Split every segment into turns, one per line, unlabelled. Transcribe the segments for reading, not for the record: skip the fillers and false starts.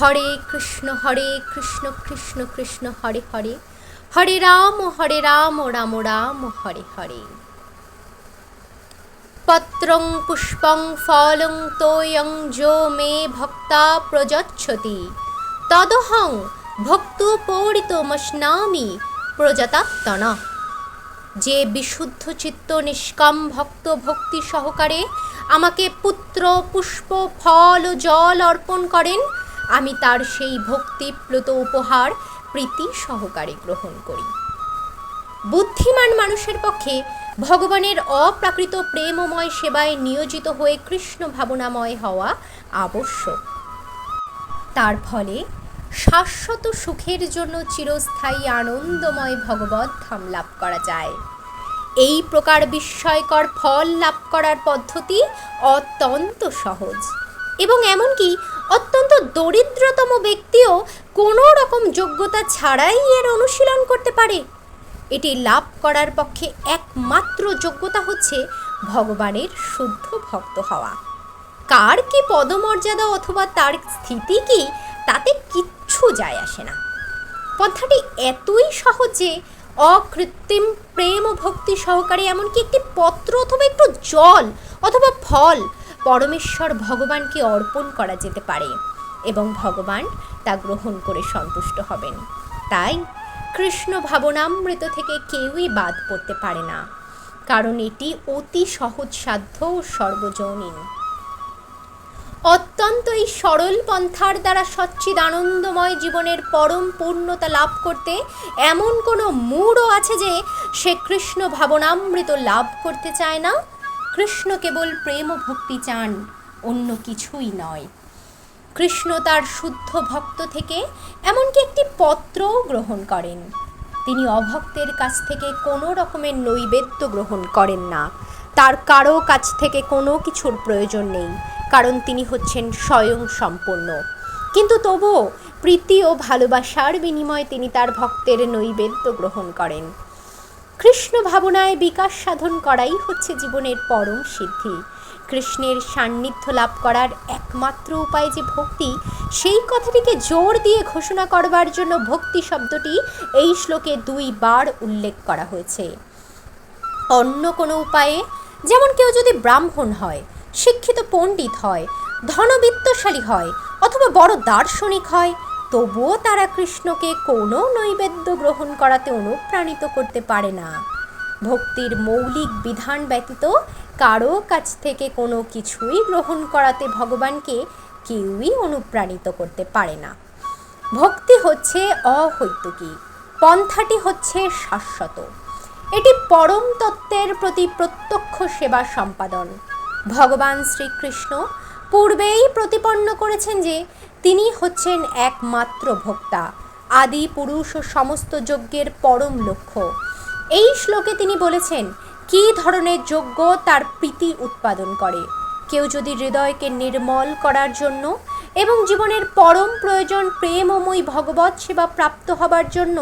হরে কৃষ্ণ কৃষ্ণ কৃষ্ণ হরে হরে, হরে রাম রাম রাম হরে হরে। পত্রং পুষ্পং ফলং তোয়ং যো মে ভক্তা প্রযচ্ছতি তদহং ভক্তোপরিতমস্নামি প্রজাতাত্তনা। যে বিশুদ্ধ চিত্ত নিষ্কাম ভক্ত ভক্তি সহকারে আমাকে পুত্র পুষ্প ফল ও জল অর্পণ করেন, আমি তার সেই ভক্তিপ্লুত উপহার প্রীতি সহকারে গ্রহণ করি। বুদ্ধিমান মানুষের পক্ষে ভগবানের অপ্রাকৃত প্রেমময় সেবায় নিয়োজিত হয়ে কৃষ্ণ ভাবনাময় হওয়া আবশ্যক। তার ফলে শাশ্বত সুখের জন্য চিরস্থায়ী আনন্দময় ভগবত ধাম লাভ করা যায়। এই প্রকার বিস্ময়কর ফল লাভ করার পদ্ধতি অত্যন্ত সহজ এবং এমনকি অত্যন্ত দরিদ্রতম ব্যক্তিও কোনো রকম যোগ্যতা ছাড়াই এর অনুশীলন করতে পারে। এটি লাভ করার পক্ষে একমাত্র যোগ্যতা হচ্ছে ভগবানের শুদ্ধ ভক্ত হওয়া। কার কি পদমর্যাদা অথবা তার স্থিতি কি, তাতে কিচ্ছু যায় আসে না। পন্থাটি এতই সহজ যে অকৃত্রিম প্রেম ও ভক্তি সহকারে এমনকি একটি পত্র অথবা একটু জল অথবা ফল পরমেশ্বর ভগবানকে অর্পণ করা যেতে পারে এবং ভগবান তা গ্রহণ করে সন্তুষ্ট হবেন। তাই কৃষ্ণ ভাবনামৃত থেকে কেউই বাদ পড়তে পারে না, কারণ এটি অতি সহজসাধ্য ও সর্বজনীন। অত্যন্ত এই সরল পন্থার দ্বারা সচ্চিদানন্দময় জীবনের পরম পূর্ণতা লাভ করতে এমন কোনো মূঢ় আছে যে সে কৃষ্ণ ভাবনামৃত লাভ করতে চায় না? কৃষ্ণ কেবল প্রেম ও ভক্তি চান, অন্য কিছুই নয়। কৃষ্ণ তার শুদ্ধ ভক্ত থেকে এমনকি একটি পত্রও গ্রহণ করেন। তিনি অভক্তের কাছ থেকে কোনো রকমের নৈবেদ্য গ্রহণ করেন না। তার কারো কাছ থেকে কোনো কিছুর প্রয়োজন নেই, কারণ তিনি হচ্ছেন স্বয়ং সম্পূর্ণ। কিন্তু তবুও প্রীতি ও ভালোবাসার বিনিময়ে তিনি তার ভক্তের নৈবেদ্য গ্রহণ করেন। কৃষ্ণ ভাবনায় বিকাশ সাধন করাই হচ্ছে জীবনের পরম সিদ্ধি। কৃষ্ণের সান্নিধ্য লাভ করার একমাত্র উপায় যে ভক্তি, সেই কথাটিকে জোর দিয়ে ঘোষণা করবার জন্য ভক্তি শব্দটি এই শ্লোকে 2 বার উল্লেখ করা হয়েছে। অন্য কোনো উপায়ে, যেমন কেউ যদি ব্রাহ্মণ হয়, শিক্ষিত পণ্ডিত হয়, ধনবিত্তশালী হয় অথবা বড় দার্শনিক হয়, তবুও তারা কৃষ্ণকে কোনো নৈবেদ্য গ্রহণ করাতে অনুপ্রাণিত করতে পারে না। ভক্তির মৌলিক বিধান ব্যতীত কারো কাছ থেকে কোনো কিছুই গ্রহণ করাতে ভগবানকে কেউই অনুপ্রাণিত করতে পারে না। ভক্তি হচ্ছে অহৈতুকী, পন্থাটি হচ্ছে শাশ্বত। এটি পরম তত্ত্বের প্রতি প্রত্যক্ষ সেবা সম্পাদন। ভগবান শ্রীকৃষ্ণ পূর্বেই প্রতিপন্ন করেছেন যে তিনি হচ্ছেন একমাত্র ভোক্তা, আদি পুরুষ ও সমস্ত যজ্ঞের পরম লক্ষ্য। এই শ্লোকে তিনি বলেছেন কী ধরনের যজ্ঞ তার প্রীতি উৎপাদন করে। কেউ যদি হৃদয়কে নির্মল করার জন্য এবং জীবনের পরম প্রয়োজন প্রেমময়ী ভগবৎ সেবা প্রাপ্ত হবার জন্য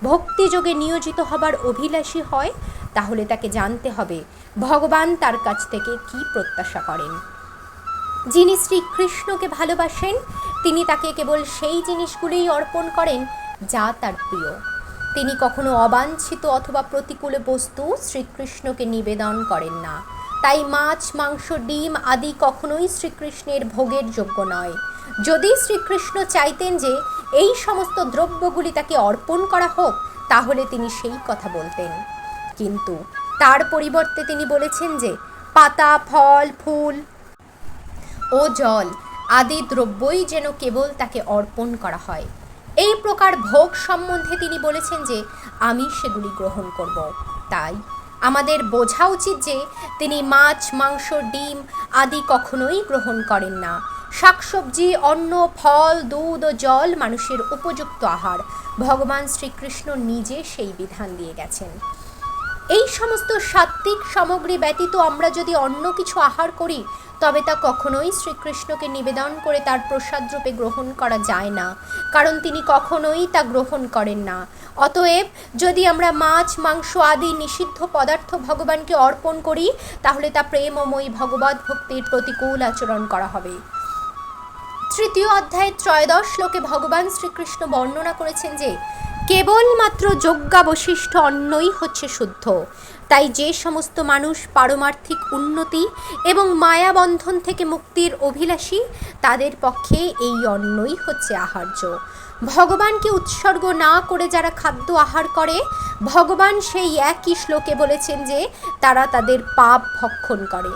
ভক্তিযোগে নিয়োজিত হবার অভিলাষী হয়, তাহলে তাকে জানতে হবে ভগবান তার কাছ থেকে কি প্রত্যাশা করেন। যিনি শ্রীকৃষ্ণকে ভালোবাসেন তিনি তাকে কেবল সেই জিনিসগুলিই অর্পণ করেন যা তার প্রিয়। তিনি কখনো অবাঞ্ছিত অথবা প্রতিকূল বস্তু শ্রীকৃষ্ণকে নিবেদন করেন না। তাই মাছ, মাংস, ডিম আদি কখনোই শ্রীকৃষ্ণের ভোগের যোগ্য নয়। যদি শ্রীকৃষ্ণ চাইতেন যে এই সমস্ত দ্রব্যগুলি তাকে অর্পণ করা হোক, তাহলে তিনি সেই কথা বলতেন, কিন্তু তার পরিবর্তে তিনি বলেছেন যে পাতা, ফল, ফুল ও জল আদি দ্রব্যই যেন কেবল তাকে অর্পণ করা হয়। এই প্রকার ভোগ সম্বন্ধে তিনি বলেছেন যে আমি সেগুলি গ্রহণ করব। তাই আমাদের বোঝা উচিত যে তিনি মাছ, মাংস, ডিম আদি কখনোই গ্রহণ করেন না। শাকসবজি, অন্ন, ফল, দুধ ও জল মানুষের উপযুক্ত আহার। ভগবান শ্রীকৃষ্ণ নিজে সেই বিধান দিয়ে গেছেন। এই সমস্ত সাত্ত্বিক সামগ্রী ব্যতীত আমরা যদি অন্য কিছু আহার করি, তবে তা কখনোই শ্রীকৃষ্ণকে নিবেদন করে তার প্রসাদরূপে গ্রহণ করা যায় না, কারণ তিনি কখনোই তা গ্রহণ করেন না। অতএব যদি আমরা মাছ, মাংস আদি নিষিদ্ধ পদার্থ ভগবানকে অর্পণ করি, তাহলে তা প্রেমময়ী ভগবৎ ভক্তির প্রতিকূল আচরণ করা হবে। তৃতীয় অধ্যায় 13 শ্লোকে ভগবান শ্রীকৃষ্ণ বর্ণনা করেছেন যে কেবলমাত্র যজ্ঞাবশিষ্ট অন্নই হচ্ছে শুদ্ধ। তাই যে সমস্ত মানুষ পারমার্থিক উন্নতি এবং মায়াবন্ধন থেকে মুক্তির অভিলাষী, তাদের পক্ষে এই অন্নই হচ্ছে আহার্য। ভগবানকে উৎসর্গ না করে যারা খাদ্য আহার করে, ভগবান সেই একই শ্লোকে বলেছেন যে তারা তাদের পাপ ভক্ষণ করে।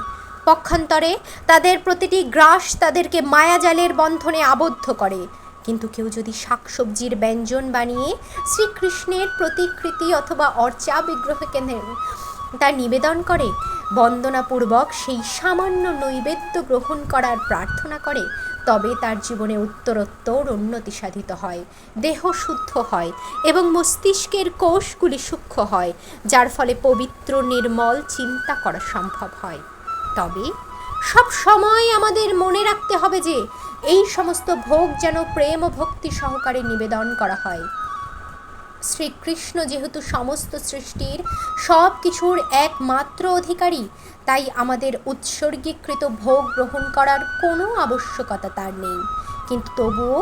পক্ষান্তরে তাদের প্রতিটি গ্রাস তাদেরকে মায়াজালের বন্ধনে আবদ্ধ করে। কিন্তু কেউ যদি শাকসবজির ব্যঞ্জন বানিয়ে শ্রীকৃষ্ণের প্রতিকৃতি অথবা অর্চা বিগ্রহকে তা নিবেদন করে, বন্দনাপূর্বক সেই সামান্য নৈবেদ্য গ্রহণ করার প্রার্থনা করে, তবে তার জীবনে উত্তরোত্তর উন্নতি সাধিত হয়, দেহ শুদ্ধ হয় এবং মস্তিষ্কের কোষগুলি সূক্ষ্ম হয়, যার ফলে পবিত্র নির্মল চিন্তা করা সম্ভব হয়। তবে সব সময় আমাদের মনে রাখতে হবে যে এই সমস্ত ভোগ যেন প্রেম ও ভক্তি সহকারে নিবেদন করা হয়। শ্রীকৃষ্ণ যেহেতু সমস্ত সৃষ্টির সব কিছুর একমাত্র অধিকারী, তাই আমাদের উৎসর্গীকৃত ভোগ গ্রহণ করার কোনো আবশ্যকতা তার নেই। কিন্তু তবুও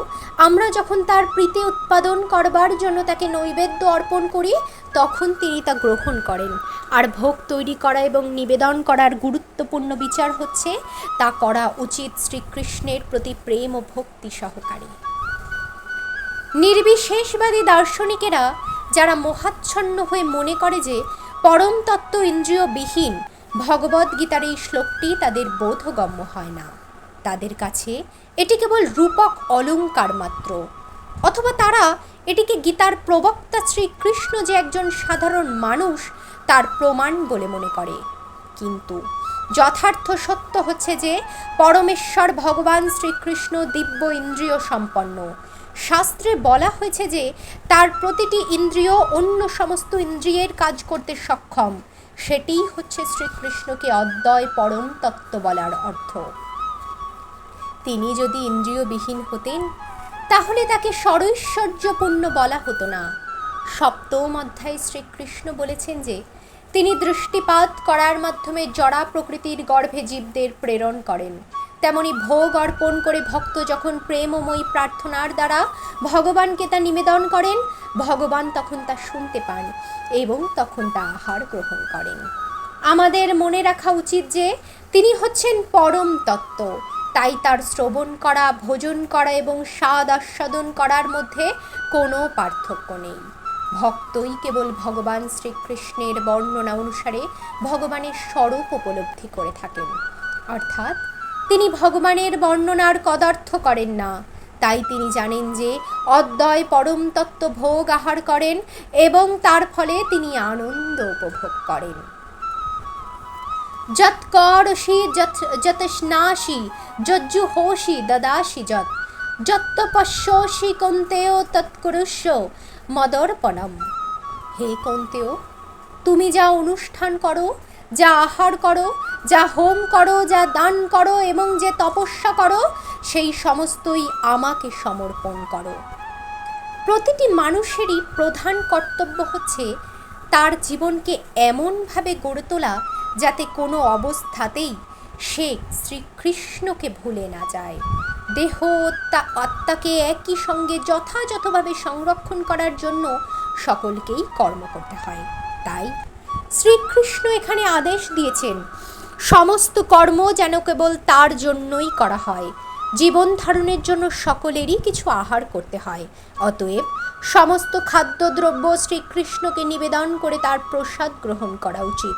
আমরা যখন তার প্রীতি উৎপাদন করবার জন্য তাকে নৈবেদ্য অর্পণ করি, তখন তিনি তা গ্রহণ করেন। আর ভোগ তৈরি করা এবং নিবেদন করার গুরুত্বপূর্ণ বিচার হচ্ছে তা করা উচিত শ্রীকৃষ্ণের প্রতি প্রেম ও ভক্তি সহকারে। নির্বিশেষবাদী দার্শনিকেরা যারা মোহাচ্ছন্ন হয়ে মনে করে যে পরম তত্ত্ব ইন্দ্রিয়বিহীন, ভগবদ্গীতার এই শ্লোকটি তাদের বোধগম্য হয় না। তাদের কাছে এটি কেবল রূপক অলঙ্কার মাত্র, অথবা তারা এটিকে গীতার প্রবক্তা শ্রীকৃষ্ণ যে একজন সাধারণ মানুষ তার প্রমাণ বলে মনে করে। কিন্তু যথার্থ সত্য হচ্ছে যে পরমেশ্বর ভগবান শ্রীকৃষ্ণ দিব্য ইন্দ্রিয় সম্পন্ন। শাস্ত্রে বলা হয়েছে যে তার প্রতিটি ইন্দ্রিয় অন্য সমস্ত ইন্দ্রিয়ের কাজ করতে সক্ষম। সেটিই হচ্ছে শ্রীকৃষ্ণকে অদ্বয় পরম তত্ত্ব বলার অর্থ। তিনি যদি ইন্দ্রিয়বিহীন হতেন, তাহলে তাকে ষড়ৈশ্বর্যপূর্ণ বলা হতো না। সপ্তম অধ্যায়ে শ্রীকৃষ্ণ বলেছেন যে তিনি দৃষ্টিপাত করার মাধ্যমে জড়া প্রকৃতির গর্ভে জীবদের প্রেরণ করেন। তেমনি ভোগ অর্পণ করে ভক্ত যখন প্রেমময়ী প্রার্থনার দ্বারা ভগবানকে তা নিবেদন করেন, ভগবান তখন তা শুনতে পান এবং তখন তা আহার গ্রহণ করেন। আমাদের মনে রাখা উচিত যে তিনি হচ্ছেন পরম তত্ত্ব। তাই তার শ্রবণ করা, ভোজন করা এবং স্বাদ আস্বাদন করার মধ্যে কোনো পার্থক্য নেই। ভক্তই কেবল ভগবান শ্রীকৃষ্ণের বর্ণনা অনুসারে ভগবানের স্বরূপ উপলব্ধি করে থাকেন, অর্থাৎ তিনি ভগবানের বর্ণনার কদার্থ করেন না। তাই তিনি জানেন যে অদ্বয় পরম তত্ত্ব ভোগ আহার করেন এবং তার ফলে তিনি আনন্দ উপভোগ করেন। যৎ করসি যৎ স্নাসি যজ্জুহোষি দদাসি যৎ যত্তপস্যসি কৌন্তেয় তৎকুরুষ্য মদর্পণম। হে কৌন্তেয়, তুমি যা অনুষ্ঠান করো, যা আহার করো, যা হোম করো, যা দান করো এবং যে তপস্যা করো, সেই সমস্তই আমাকে সমর্পণ করো। প্রতিটি মানুষেরই প্রধান কর্তব্য হচ্ছে তার জীবনকে এমনভাবে গড়ে তোলা যাতে কোনো অবস্থাতেই সে শ্রীকৃষ্ণকে ভুলে না যায়। দেহ আত্মাকে একই সঙ্গে যথাযথভাবে সংরক্ষণ করার জন্য সকলকেই কর্ম করতে হয়। তাই শ্রীকৃষ্ণ এখানে আদেশ দিয়েছেন সমস্ত কর্ম যেন কেবল তার জন্যই করা হয়। জীবন ধারণের জন্য সকলেরই কিছু আহার করতে হয়। অতএব সমস্ত খাদ্যদ্রব্য শ্রীকৃষ্ণকে নিবেদন করে তার প্রসাদ গ্রহণ করা উচিত।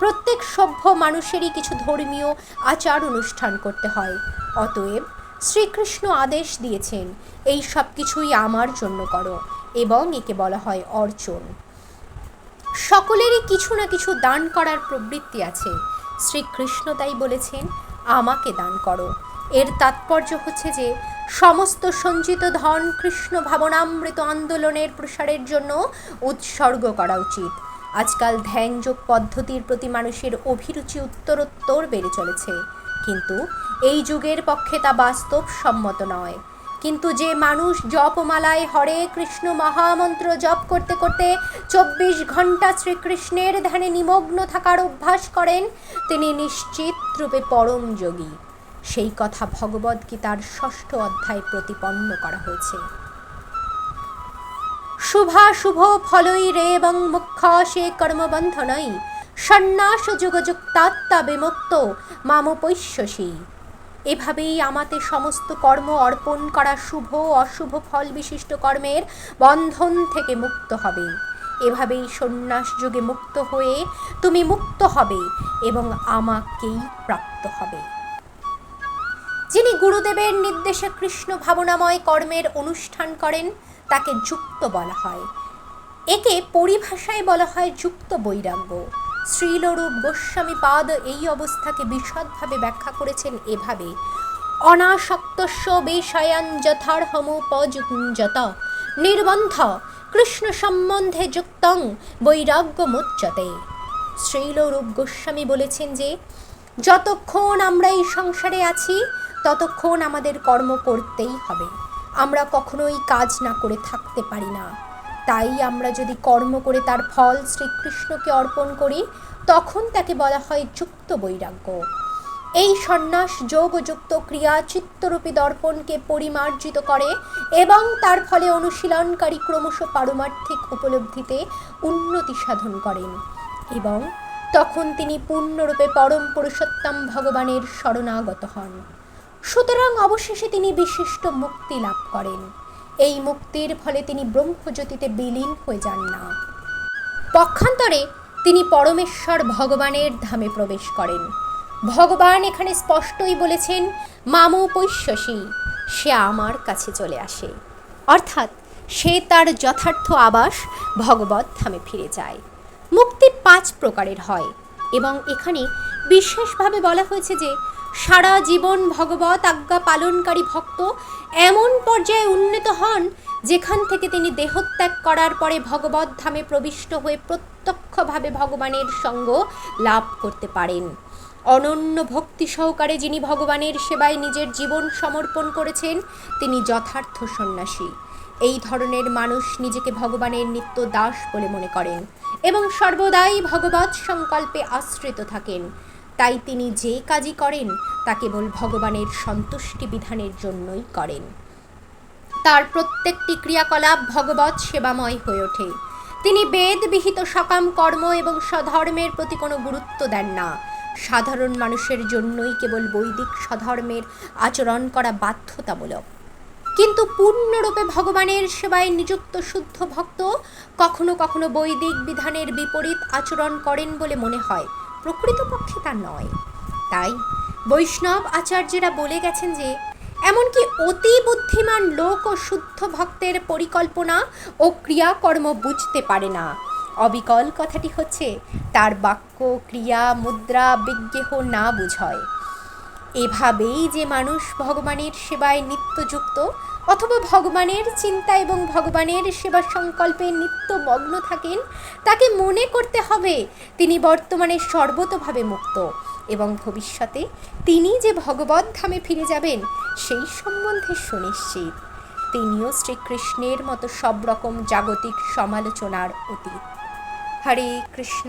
প্রত্যেক সভ্য মানুষেরই কিছু ধর্মীয় আচার অনুষ্ঠান করতে হয়। অতএব শ্রীকৃষ্ণ আদেশ দিয়েছেন এই সব কিছুই আমার জন্য করো, এবং একে বলা হয় অর্চন। সকলেরই কিছু না কিছু দান করার প্রবৃত্তি আছে। শ্রীকৃষ্ণ তাই বলেছেন আমাকে দান করো। এর তাৎপর্য হচ্ছে যে সমস্ত সঞ্চিত ধন কৃষ্ণ ভাবনামৃত আন্দোলনের প্রসারের জন্য উৎসর্গ করা উচিত। আজকাল ধ্যানযোগ পদ্ধতির প্রতি মানুষের অভিরুচি উত্তরোত্তর বেড়ে চলেছে, কিন্তু এই যুগের পক্ষে তা বাস্তবসম্মত নয়। কিন্তু যে মানুষ জপমালায় হরে কৃষ্ণ মহামন্ত্র জপ করতে করতে 24 ঘন্টা শ্রীকৃষ্ণের ধ্যানে নিমগ্ন থাকার অভ্যাস করেন, তিনি নিশ্চিত রূপে পরম যোগী। সেই কথা ভগবদ্গীতার 6ঠ অধ্যায়ে প্রতিপন্ন করা হয়েছে। শুভাশুভ ফলৈরেবং মুখ্যসে কর্মবন্ধনৈ সন্ন্যাস যোগযুক্তাত্মা বিমুক্ত মামোপৈষ্যসি। এভাবেই আমাদের সমস্ত কর্ম অর্পণ করা শুভ অশুভ ফল বিশিষ্ট কর্মের বন্ধন থেকে মুক্ত হবে। এভাবেই সন্ন্যাস যোগে মুক্ত হয়ে তুমি মুক্ত হবে এবং আমাকেই প্রাপ্ত হবে। যিনি গুরুদেবের নির্দেশে কৃষ্ণ ভাবনাময় কর্মের অনুষ্ঠান করেন তাকে যুক্ত বলা হয়। একে পরিভাষায় বলা হয় যুক্ত বৈরাগ্য। শ্রীলরূপ গোস্বামী পাদ এই অবস্থাকে বিশদভাবে ব্যাখ্যা করেছেন এভাবে: অনাসক্তস্য বিষয়ান যথার্হমুপযুঞ্জত নির্বন্ধ কৃষ্ণ সম্বন্ধে যুক্তং বৈরাগ্যমুচ্যতে। শ্রীলরূপ গোস্বামী বলেছেন যে যতক্ষণ আমরা এই সংসারে আছি ততক্ষণ আমাদের কর্ম করতেই হবে। আমরা কখনোই কাজ না করে থাকতে পারি না। তাই আমরা যদি কর্ম করে তার ফল শ্রীকৃষ্ণকে অর্পণ করি তখন তাকে বলা হয় যুক্ত বৈরাগ্য। এই সন্ন্যাস যোগযুক্ত ক্রিয়া চিত্তরূপী দর্পণকে পরিমার্জিত করে এবং তার ফলে অনুশীলনকারী ক্রমশ পারমার্থিক উপলব্ধিতে উন্নতি সাধন করেন এবং তখন তিনি পূর্ণরূপে পরম পুরুষোত্তম ভগবানের শরণাগত হন। সুতরাং অবশেষে তিনি বিশিষ্ট মুক্তি লাভ করেন। এই মুক্তির ফলে তিনি ব্রহ্মজ্যোতিতে বিলীন হয়ে যান না। পক্ষান্তরে তিনি পরমেশ্বর ভগবানের ধামে প্রবেশ করেন। ভগবান এখানে স্পষ্টই বলেছেন মামোপৈষ্যসি, সে আমার কাছে চলে আসে, অর্থাৎ সে তার যথার্থ আবাস ভগবত ধামে ফিরে যায়। মুক্তি 5 প্রকারের হয় এবং এখানে বিশেষভাবে বলা হয়েছে যে সারা জীবন ভগবত আজ্ঞা পালনকারী ভক্ত এমন পর্যায়ে উন্নীত হন যেখান থেকে তিনি দেহত্যাগ করার পরে ভগবত ধামে প্রবিষ্ট হয়ে প্রত্যক্ষভাবে ভগবানের সঙ্গ লাভ করতে পারেন। অনন্য ভক্তি সহকারে যিনি ভগবানের সেবায় নিজের জীবন সমর্পণ করেছেন তিনি যথার্থ সন্ন্যাসী। এই ধরনের মানুষ নিজেকে ভগবানের নিত্য দাস বলে মনে করেন এবং সর্বদাই ভগবৎ সংকল্পে আশ্রিত থাকেন। তাই তিনি যে কাজই করেন তা কেবল ভগবানের সন্তুষ্টি বিধানের জন্যই করেন। তার প্রত্যেকটি ক্রিয়াকলাপ ভগবৎ সেবাময় হয়ে ওঠে। তিনি বেদ বিহিত সকাম কর্ম এবং স্বধর্মের প্রতি কোনো গুরুত্ব দেন না। সাধারণ মানুষের জন্যই কেবল বৈদিক স্বধর্মের আচরণ করা বাধ্যতামূলক। কিন্তু পূর্ণরূপে ভগবানের সেবায় নিযুক্ত শুদ্ধ ভক্ত কখনো কখনো বৈদিক বিধানের বিপরীত আচরণ করেন বলে মনে হয়, প্রকৃতপক্ষে তা নয়। তাই বৈষ্ণব আচার্যেরা বলে গেছেন যে এমনকি অতি বুদ্ধিমান লোক ও শুদ্ধ ভক্তের পরিকল্পনা ও ক্রিয়াকর্ম বুঝতে পারে না। অবিকল কথাটি হচ্ছে তার বাক্য ক্রিয়া মুদ্রা বিজ্ঞেহ না বুঝয়। এভাবেই যে মানুষ ভগবানের সেবায় নিত্যযুক্ত অথবা ভগবানের চিন্তা এবং ভগবানের সেবা সংকল্পে নিত্য মগ্ন থাকেন তাকে মনে করতে হবে তিনি বর্তমানে সর্বতোভাবে মুক্ত এবং ভবিষ্যতে তিনি যে ভগবত ধামে ফিরে যাবেন সেই সম্বন্ধে সুনিশ্চিত। তিনিও শ্রীকৃষ্ণের মতো সব রকম জাগতিক সমালোচনার অতীত। হরে কৃষ্ণ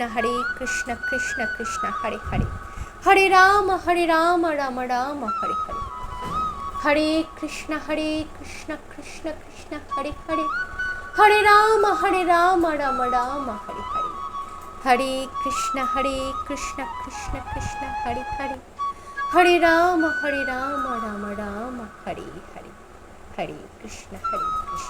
কৃষ্ণ কৃষ্ণ হরে হরে, হরে রাম রাম রাম হরে হরে, হরে কৃষ্ণ কৃষ্ণ কৃষ্ণ হরে হরে, হরে রাম রাম রাম হরে হরে, হরে কৃষ্ণ কৃষ্ণ কৃষ্ণ হরে হরে, হরে রাম রাম রাম হরে হরে, হরে কৃষ্ণ কৃষ্ণ।